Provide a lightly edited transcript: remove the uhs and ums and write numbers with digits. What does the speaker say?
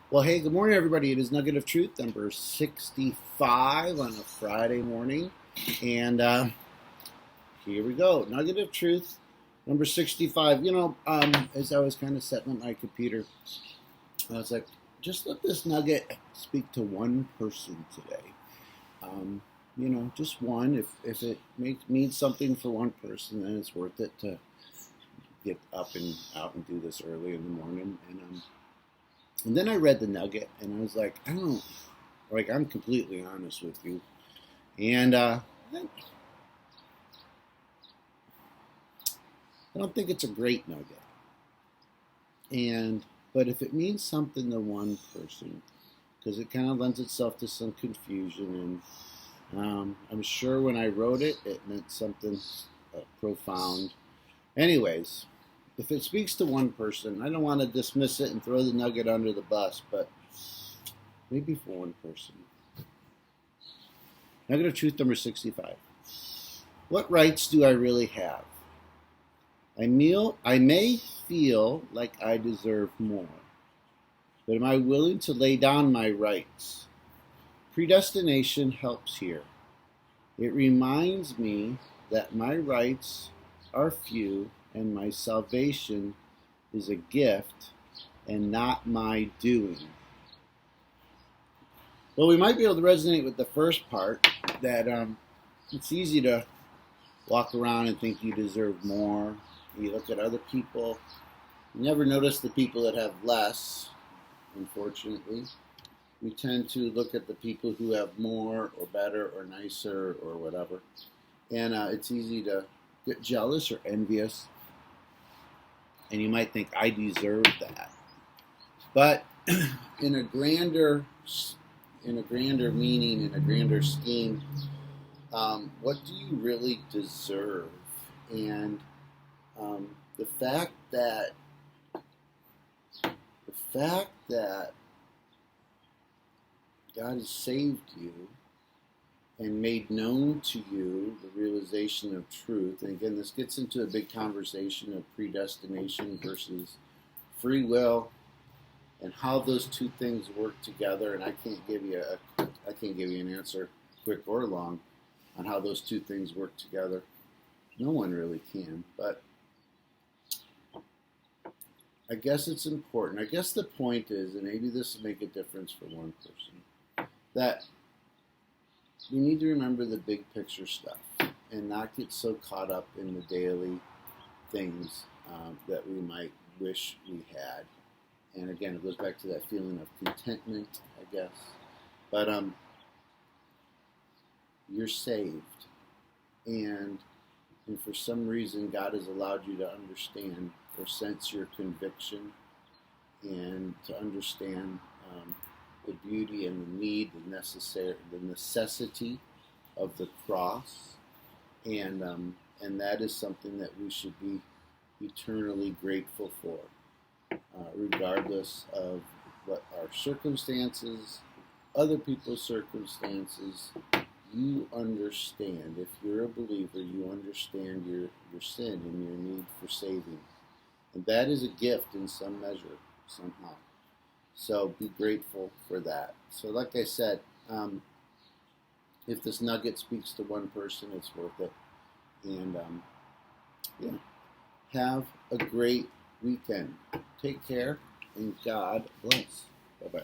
Well, hey, good morning, everybody. It is Nugget of Truth, number 65 on a Friday morning. And here we go. Nugget of Truth, number 65. As I was kind of setting up my computer, I was like, just let this nugget speak to one person today. Um, just one. If it means something for one person, then it's worth it to get up and out and do this early in the morning. And then I read the nugget, and I was like, I don't, like, I'm completely honest with you. And I don't think it's a great nugget. But if it means something to one person, because it kind of lends itself to some confusion, and I'm sure when I wrote it, it meant something profound. Anyways, if it speaks to one person, I don't want to dismiss it and throw the nugget under the bus, but maybe for one person. Nugget of Truth number 65. What rights do I really have? I may feel like I deserve more, but am I willing to lay down my rights? Predestination helps here. It reminds me that my rights are few and my salvation is a gift and not my doing. Well, we might be able to resonate with the first part, that it's easy to walk around and think you deserve more. You look at other people, you never notice the people that have less, unfortunately. We tend to look at the people who have more or better or nicer or whatever. And it's easy to get jealous or envious. And you might think, I deserve that. But in a grander meaning, in a grander scheme, what do you really deserve? And the fact that God has saved you and made known to you the realization of truth. And again, this gets into a big conversation of predestination versus free will, and how those two things work together. And I can't give you an answer, quick or long, on how those two things work together. No one really can, but I guess it's important. I guess the point is, and maybe this will make a difference for one person, that we need to remember the big picture stuff and not get so caught up in the daily things that we might wish we had. And again, it goes back to that feeling of contentment, I guess. But you're saved, and for some reason, God has allowed you to understand or sense your conviction, and to understand the beauty and the need, the necessity of the cross, and that is something that we should be eternally grateful for, regardless of what our circumstances, other people's circumstances. You understand. If you're a believer, you understand your sin and your need for saving. And that is a gift in some measure, somehow. So be grateful for that. So like I said, if this nugget speaks to one person, it's worth it. And have a great weekend. Take care, and God bless. Bye-bye.